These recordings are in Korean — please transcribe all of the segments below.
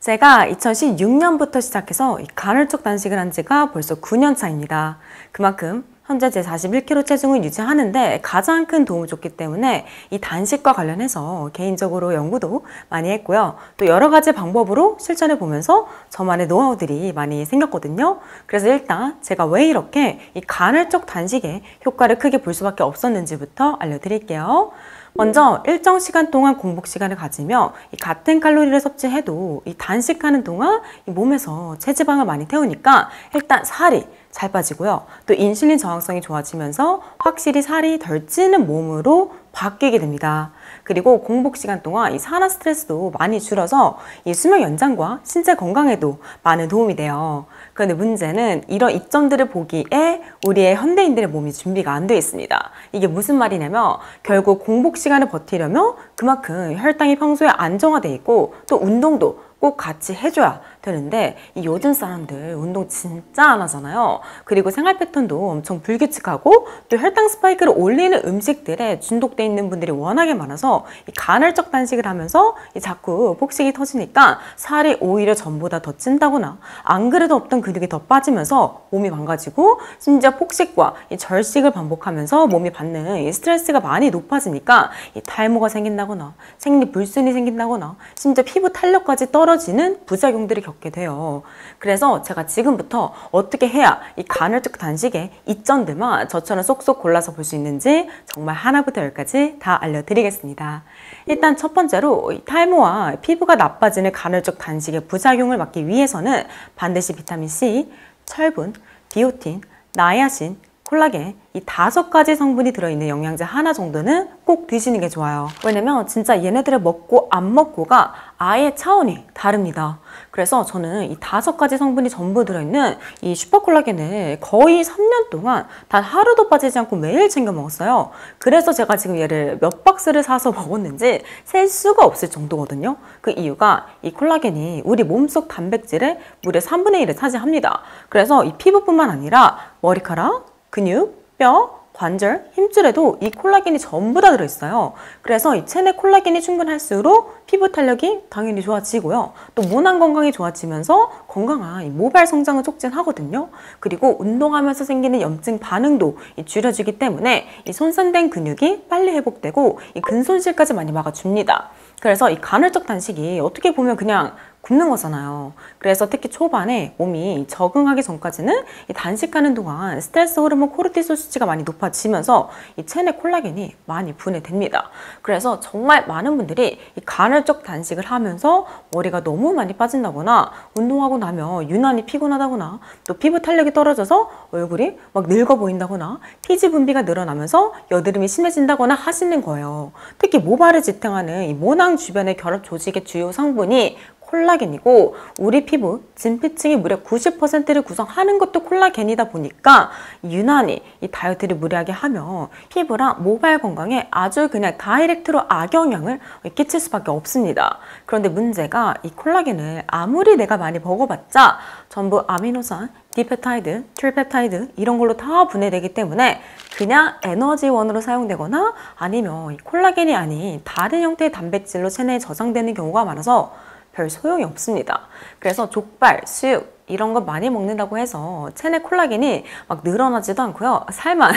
제가 2016년부터 시작해서 간헐적 단식을 한 지가 벌써 9년 차입니다. 그만큼 현재 제 41kg 체중을 유지하는데 가장 큰 도움을 줬기 때문에 이 단식과 관련해서 개인적으로 연구도 많이 했고요. 또 여러 가지 방법으로 실천해 보면서 저만의 노하우들이 많이 생겼거든요. 그래서 일단 제가 왜 이렇게 이 간헐적 단식에 효과를 크게 볼 수밖에 없었는지부터 알려드릴게요. 먼저 일정 시간 동안 공복 시간을 가지며 이 같은 칼로리를 섭취해도 이 단식하는 동안 이 몸에서 체지방을 많이 태우니까 일단 살이 잘 빠지고요. 또 인슐린 저항성이 좋아지면서 확실히 살이 덜 찌는 몸으로 바뀌게 됩니다. 그리고 공복 시간 동안 이 산화 스트레스도 많이 줄어서 이 수명 연장과 신체 건강에도 많은 도움이 돼요. 그런데 문제는 이런 이점들을 보기에 우리의 현대인들의 몸이 준비가 안 되어 있습니다. 이게 무슨 말이냐면 결국 공복 시간을 버티려면 그만큼 혈당이 평소에 안정화되어 있고 또 운동도 꼭 같이 해줘야 되는데 이 요즘 사람들 운동 진짜 안 하잖아요. 그리고 생활 패턴도 엄청 불규칙하고 또 혈당 스파이크를 올리는 음식들에 중독돼 있는 분들이 워낙에 많아서 이 간헐적 단식을 하면서 이 자꾸 폭식이 터지니까 살이 오히려 전보다 더 찐다거나 안 그래도 없던 근육이 더 빠지면서 몸이 망가지고 심지어 폭식과 이 절식을 반복하면서 몸이 받는 이 스트레스가 많이 높아지니까 이 탈모가 생긴다거나 생리불순이 생긴다거나 심지어 피부 탄력까지 떨어지는 부작용들이 겪게 돼요. 그래서 제가 지금부터 어떻게 해야 이 간헐적 단식의 이점들만 저처럼 쏙쏙 골라서 볼 수 있는지 정말 하나부터 열까지 다 알려드리겠습니다. 일단 첫 번째로 탈모와 피부가 나빠지는 간헐적 단식의 부작용을 막기 위해서는 반드시 비타민C, 철분, 비오틴, 나이아신, 콜라겐 이 5가지 성분이 들어있는 영양제 하나 정도는 꼭 드시는 게 좋아요. 왜냐면 진짜 얘네들을 먹고 안 먹고가 아예 차원이 다릅니다. 그래서 저는 이 5가지 성분이 전부 들어있는 이 슈퍼콜라겐을 거의 3년 동안 단 하루도 빠지지 않고 매일 챙겨 먹었어요. 그래서 제가 지금 얘를 몇 박스를 사서 먹었는지 셀 수가 없을 정도거든요. 그 이유가 이 콜라겐이 우리 몸속 단백질의 무려 3분의 1을 차지합니다. 그래서 이 피부뿐만 아니라 머리카락, 근육, 뼈, 관절, 힘줄에도 이 콜라겐이 전부 다 들어있어요. 그래서 이 체내 콜라겐이 충분할수록 피부 탄력이 당연히 좋아지고요. 또 모낭 건강이 좋아지면서 건강한 이 모발 성장을 촉진하거든요. 그리고 운동하면서 생기는 염증 반응도 줄여주기 때문에 이 손상된 근육이 빨리 회복되고 이 근손실까지 많이 막아줍니다. 그래서 이 간헐적 단식이 어떻게 보면 그냥 굶는 거잖아요. 그래서 특히 초반에 몸이 적응하기 전까지는 이 단식하는 동안 스트레스 호르몬 코르티솔 수치가 많이 높아지면서 이 체내 콜라겐이 많이 분해됩니다. 그래서 정말 많은 분들이 이 간헐적 단식을 하면서 머리가 너무 많이 빠진다거나 운동하고 나면 유난히 피곤하다거나 또 피부 탄력이 떨어져서 얼굴이 막 늙어 보인다거나 피지 분비가 늘어나면서 여드름이 심해진다거나 하시는 거예요. 특히 모발을 지탱하는 이 모낭 주변의 결합 조직의 주요 성분이 콜라겐이고 우리 피부 진피층이 무려 90%를 구성하는 것도 콜라겐이다 보니까 유난히 이 다이어트를 무리하게 하면 피부랑 모발 건강에 아주 그냥 다이렉트로 악영향을 끼칠 수밖에 없습니다. 그런데 문제가 이 콜라겐을 아무리 내가 많이 먹어봤자 전부 아미노산, 디페타이드, 트리페타이드 이런 걸로 다 분해되기 때문에 그냥 에너지원으로 사용되거나 아니면 이 콜라겐이 아닌 다른 형태의 단백질로 체내에 저장되는 경우가 많아서 별 소용이 없습니다. 그래서 족발, 수육 이런 거 많이 먹는다고 해서 체내 콜라겐이 막 늘어나지도 않고요. 살만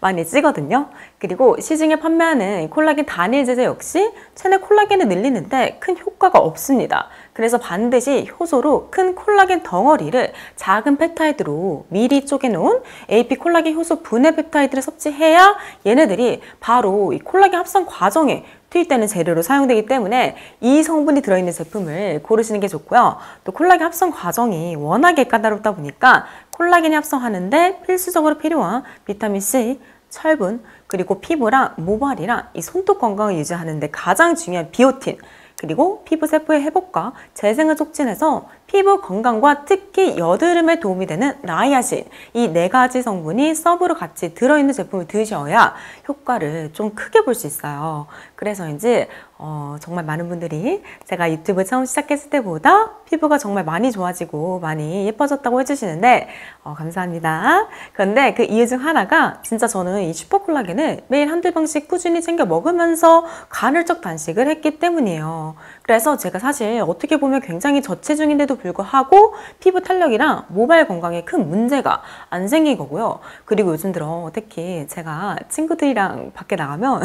많이 찌거든요. 그리고 시중에 판매하는 콜라겐 단일 제제 역시 체내 콜라겐을 늘리는데 큰 효과가 없습니다. 그래서 반드시 효소로 큰 콜라겐 덩어리를 작은 펩타이드로 미리 쪼개놓은 AP 콜라겐 효소 분해 펩타이드를 섭취해야 얘네들이 바로 이 콜라겐 합성 과정에 투입되는 재료로 사용되기 때문에 이 성분이 들어있는 제품을 고르시는 게 좋고요. 또 콜라겐 합성 과정이 워낙에 까다롭다 보니까 콜라겐이 합성하는데 필수적으로 필요한 비타민C, 철분, 그리고 피부랑 모발이랑 이 손톱 건강을 유지하는 데 가장 중요한 비오틴, 그리고 피부 세포의 회복과 재생을 촉진해서 피부 건강과 특히 여드름에 도움이 되는 나이아신 이 4가지 성분이 서브로 같이 들어있는 제품을 드셔야 효과를 좀 크게 볼 수 있어요. 그래서인지 정말 많은 분들이 제가 유튜브 처음 시작했을 때보다 피부가 정말 많이 좋아지고 많이 예뻐졌다고 해주시는데 감사합니다. 그런데 그 이유 중 하나가 진짜 저는 이 슈퍼콜라겐을 매일 한두 병씩 꾸준히 챙겨 먹으면서 간헐적 단식을 했기 때문이에요. 그래서 제가 사실 어떻게 보면 굉장히 저체중인데도 불구하고 피부 탄력이랑 모발 건강에 큰 문제가 안 생긴 거고요. 그리고 요즘 들어 특히 제가 친구들이랑 밖에 나가면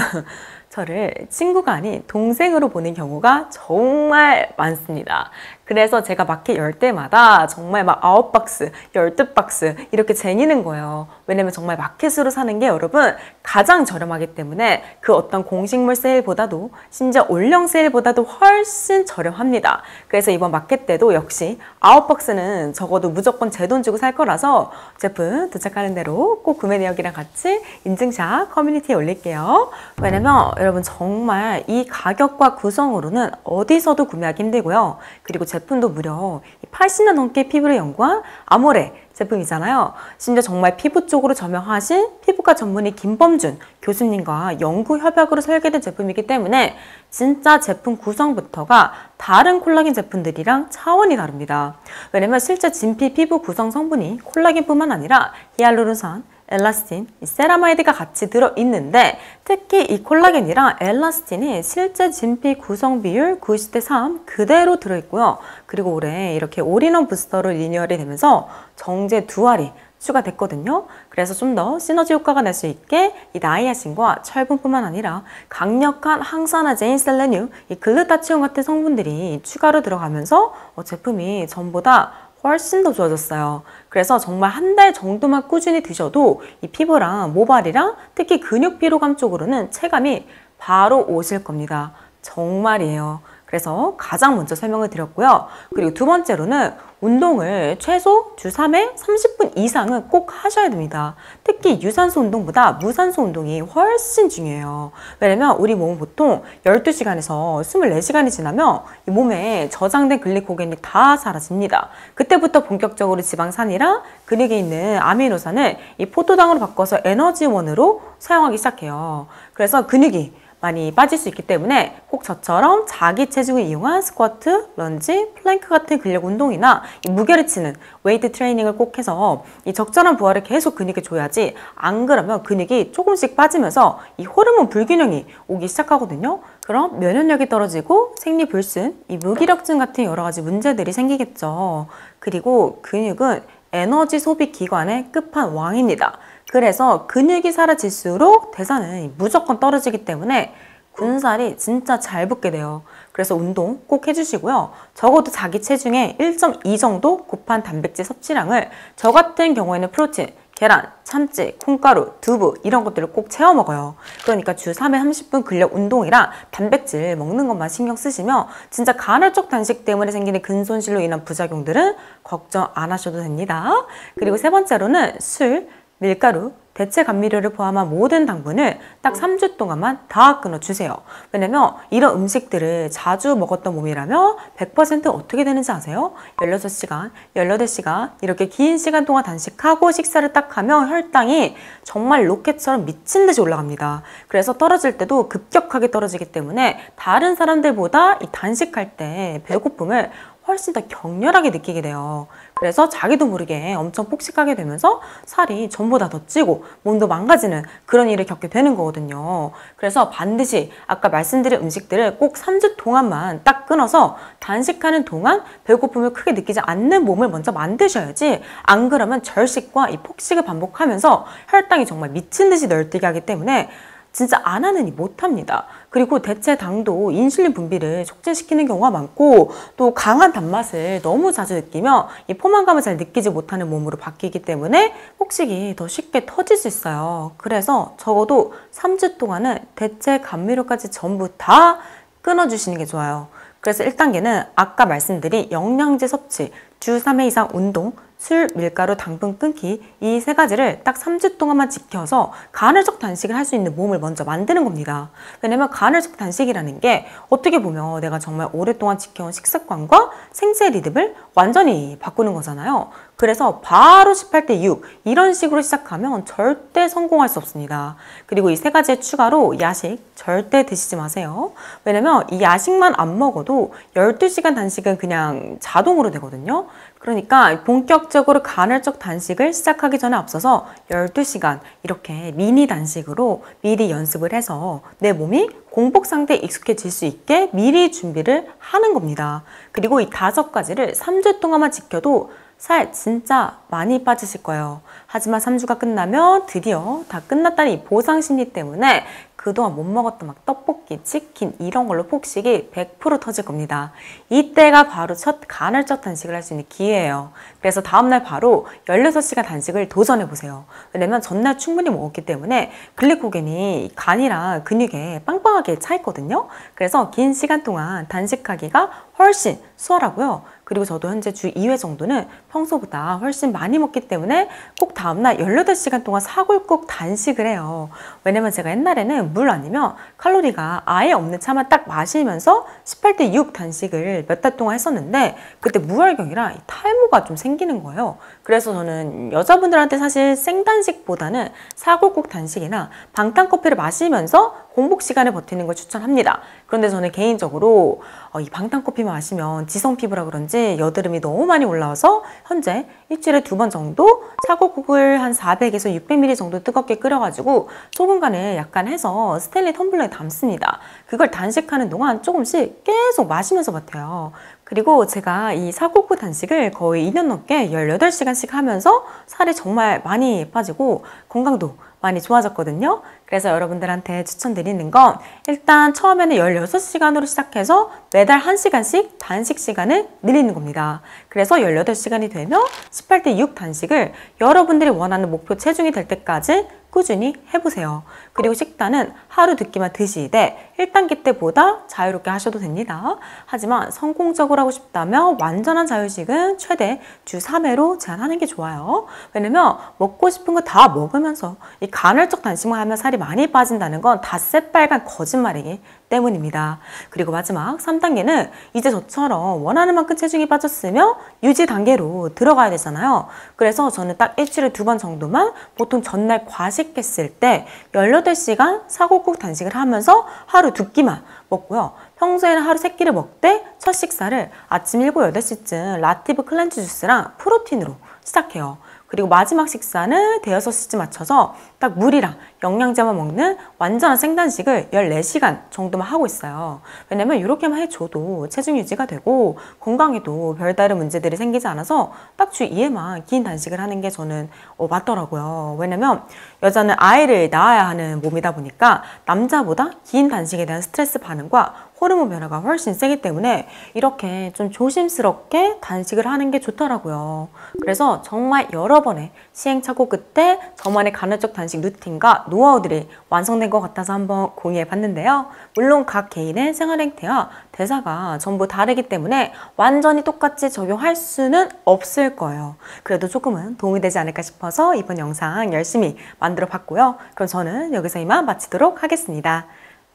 저를 친구가 아닌 동생으로 보는 경우가 정말 많습니다. 그래서 제가 마켓 열 때마다 정말 막 9박스, 12박스 이렇게 쟁이는 거예요. 왜냐면 정말 마켓으로 사는 게 여러분 가장 저렴하기 때문에 그 어떤 공식물 세일보다도 심지어 올영 세일보다도 훨씬 저렴합니다. 그래서 이번 마켓 때도 역시 9박스는 적어도 무조건 제 돈 주고 살 거라서 제품 도착하는 대로 꼭 구매 내역이랑 같이 인증샷 커뮤니티에 올릴게요. 왜냐면 여러분 정말 이 가격과 구성으로는 어디서도 구매하기 힘들고요. 그리고 제품도 무려 80년 넘게 피부를 연구한 아모레 제품이잖아요. 심지어 정말 피부 쪽으로 저명하신 피부과 전문의 김범준 교수님과 연구 협약으로 설계된 제품이기 때문에 진짜 제품 구성부터가 다른 콜라겐 제품들이랑 차원이 다릅니다. 왜냐면 실제 진피 피부 구성 성분이 콜라겐뿐만 아니라 히알루론산, 엘라스틴, 세라마이드가 같이 들어있는데 특히 이 콜라겐이랑 엘라스틴이 실제 진피 구성 비율 90대 3 그대로 들어있고요. 그리고 올해 이렇게 올인원 부스터로 리뉴얼이 되면서 정제 두 알이 추가됐거든요. 그래서 좀 더 시너지 효과가 날 수 있게 이 나이아신과 철분뿐만 아니라 강력한 항산화제인 셀레늄, 이 글루타치온 같은 성분들이 추가로 들어가면서 제품이 전보다 훨씬 더 좋아졌어요. 그래서 정말 한 달 정도만 꾸준히 드셔도 이 피부랑 모발이랑 특히 근육 피로감 쪽으로는 체감이 바로 오실 겁니다. 정말이에요. 그래서 가장 먼저 설명을 드렸고요. 그리고 두 번째로는 운동을 최소 주 3회 30분 이상은 꼭 하셔야 됩니다. 특히 유산소 운동보다 무산소 운동이 훨씬 중요해요. 왜냐면 우리 몸은 보통 12시간에서 24시간이 지나면 이 몸에 저장된 글리코겐이 다 사라집니다. 그때부터 본격적으로 지방산이랑 근육에 있는 아미노산을 이 포도당으로 바꿔서 에너지원으로 사용하기 시작해요. 그래서 근육이 많이 빠질 수 있기 때문에 꼭 저처럼 자기 체중을 이용한 스쿼트, 런지, 플랭크 같은 근력 운동이나 이 무게를 치는 웨이트 트레이닝을 꼭 해서 이 적절한 부하를 계속 근육에 줘야지 안 그러면 근육이 조금씩 빠지면서 이 호르몬 불균형이 오기 시작하거든요. 그럼 면역력이 떨어지고 생리불순, 이 무기력증 같은 여러 가지 문제들이 생기겠죠. 그리고 근육은 에너지 소비 기관의 끝판왕입니다. 그래서 근육이 사라질수록 대사는 무조건 떨어지기 때문에 군살이 진짜 잘 붙게 돼요. 그래서 운동 꼭 해주시고요. 적어도 자기 체중의 1.2 정도 곱한 단백질 섭취량을 저 같은 경우에는 프로틴, 계란, 참치, 콩가루, 두부 이런 것들을 꼭 채워 먹어요. 그러니까 주 3회 30분 근력 운동이랑 단백질 먹는 것만 신경 쓰시면 진짜 간헐적 단식 때문에 생기는 근손실로 인한 부작용들은 걱정 안 하셔도 됩니다. 그리고 세 번째로는 술, 밀가루, 대체 감미료를 포함한 모든 당분을 딱 3주 동안만 다 끊어주세요. 왜냐면 이런 음식들을 자주 먹었던 몸이라면 100% 어떻게 되는지 아세요? 16시간, 18시간 이렇게 긴 시간 동안 단식하고 식사를 딱 하면 혈당이 정말 로켓처럼 미친 듯이 올라갑니다. 그래서 떨어질 때도 급격하게 떨어지기 때문에 다른 사람들보다 이 단식할 때 배고픔을 훨씬 더 격렬하게 느끼게 돼요. 그래서 자기도 모르게 엄청 폭식하게 되면서 살이 전보다 더 찌고 몸도 망가지는 그런 일을 겪게 되는 거거든요. 그래서 반드시 아까 말씀드린 음식들을 꼭 3주 동안만 딱 끊어서 단식하는 동안 배고픔을 크게 느끼지 않는 몸을 먼저 만드셔야지 안 그러면 절식과 이 폭식을 반복하면서 혈당이 정말 미친 듯이 널뛰게 하기 때문에 진짜 안 하느니 못합니다. 그리고 대체 당도 인슐린 분비를 촉진시키는 경우가 많고 또 강한 단맛을 너무 자주 느끼면 이 포만감을 잘 느끼지 못하는 몸으로 바뀌기 때문에 폭식이 더 쉽게 터질 수 있어요. 그래서 적어도 3주 동안은 대체 감미료까지 전부 다 끊어주시는 게 좋아요. 그래서 1단계는 아까 말씀드린 영양제 섭취, 주 3회 이상 운동, 술, 밀가루, 당분 끊기 이 세 가지를 딱 3주 동안만 지켜서 간헐적 단식을 할 수 있는 몸을 먼저 만드는 겁니다. 왜냐면 간헐적 단식이라는 게 어떻게 보면 내가 정말 오랫동안 지켜온 식습관과 생체 리듬을 완전히 바꾸는 거잖아요. 그래서 바로 18대 6 이런 식으로 시작하면 절대 성공할 수 없습니다. 그리고 이 세 가지에 추가로 야식 절대 드시지 마세요. 왜냐면 이 야식만 안 먹어도 12시간 단식은 그냥 자동으로 되거든요. 그러니까 본격 본격적으로 간헐적 단식을 시작하기 전에 앞서서 12시간 이렇게 미니 단식으로 미리 연습을 해서 내 몸이 공복 상태에 익숙해질 수 있게 미리 준비를 하는 겁니다. 그리고 이 5가지를 3주 동안만 지켜도 살 진짜 많이 빠지실 거예요. 하지만 3주가 끝나면 드디어 다 끝났다는 이 보상 심리 때문에 그동안 못 먹었던 막 떡볶이, 치킨 이런 걸로 폭식이 100% 터질 겁니다. 이때가 바로 첫 간헐적 단식을 할 수 있는 기회예요. 그래서 다음날 바로 16시간 단식을 도전해보세요. 왜냐면 전날 충분히 먹었기 때문에 글리코겐이 간이랑 근육에 빵빵하게 차 있거든요. 그래서 긴 시간 동안 단식하기가 훨씬 수월하고요. 그리고 저도 현재 주 2회 정도는 평소보다 훨씬 많이 먹기 때문에 꼭 다음날 18시간 동안 사골국 단식을 해요. 왜냐면 제가 옛날에는 물 아니면 칼로리가 아예 없는 차만 딱 마시면서 18대 6 단식을 몇 달 동안 했었는데 그때 무혈경이라 탈모가 좀 생기는 거예요. 그래서 저는 여자분들한테 사실 생단식보다는 사골국 단식이나 방탄커피를 마시면서 공복 시간을 버티는 걸 추천합니다. 그런데 저는 개인적으로 이 방탄커피 마시면 지성 피부라 그런지 여드름이 너무 많이 올라와서 현재 일주일에 2번 정도 사골국을 한 400에서 600ml 정도 뜨겁게 끓여가지고 소금간을 약간 해서 스테인리 텀블러에 담습니다. 그걸 단식하는 동안 조금씩 계속 마시면서 버텨요. 그리고 제가 이 사골국 단식을 거의 2년 넘게 18시간씩 하면서 살이 정말 많이 빠지고 건강도 많이 좋아졌거든요. 그래서 여러분들한테 추천드리는 건 일단 처음에는 16시간으로 시작해서 매달 1시간씩 단식 시간을 늘리는 겁니다. 그래서 18시간이 되면 18대 6 단식을 여러분들이 원하는 목표 체중이 될 때까지 꾸준히 해보세요. 그리고 식단은 하루 2끼만 드시되 1단계 때보다 자유롭게 하셔도 됩니다. 하지만 성공적으로 하고 싶다면 완전한 자유식은 최대 주 3회로 제한하는 게 좋아요. 왜냐면 먹고 싶은 거 다 먹으면서 이 간헐적 단식만 하면 살이 많이 빠진다는 건 다 새빨간 거짓말이기 때문입니다. 그리고 마지막 3단계는 이제 저처럼 원하는 만큼 체중이 빠졌으면 유지 단계로 들어가야 되잖아요. 그래서 저는 딱 일주일에 2번 정도만 보통 전날 과식했을 때 18시간 사골국 단식을 하면서 하루 2끼만 먹고요. 평소에는 하루 3끼를 먹되 첫 식사를 아침 7, 8시쯤 라티브 클렌즈 주스랑 프로틴으로 시작해요. 그리고 마지막 식사는 대여섯 시쯤 맞춰서 딱 물이랑 영양제만 먹는 완전한 생단식을 14시간 정도만 하고 있어요. 왜냐면 이렇게만 해줘도 체중 유지가 되고 건강에도 별다른 문제들이 생기지 않아서 딱 주 2회만 긴 단식을 하는 게 저는 맞더라고요. 왜냐면 여자는 아이를 낳아야 하는 몸이다 보니까 남자보다 긴 단식에 대한 스트레스 반응과 호르몬 변화가 훨씬 세기 때문에 이렇게 좀 조심스럽게 단식을 하는 게 좋더라고요. 그래서 정말 여러 번의 시행착오 끝에 저만의 간헐적 단식 루틴과 노하우들이 완성된 것 같아서 한번 공유해 봤는데요. 물론 각 개인의 생활 행태와 대사가 전부 다르기 때문에 완전히 똑같이 적용할 수는 없을 거예요. 그래도 조금은 도움이 되지 않을까 싶어서 이번 영상 열심히 만들어 봤고요. 그럼 저는 여기서 이만 마치도록 하겠습니다.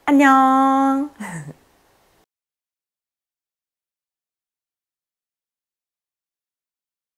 안녕.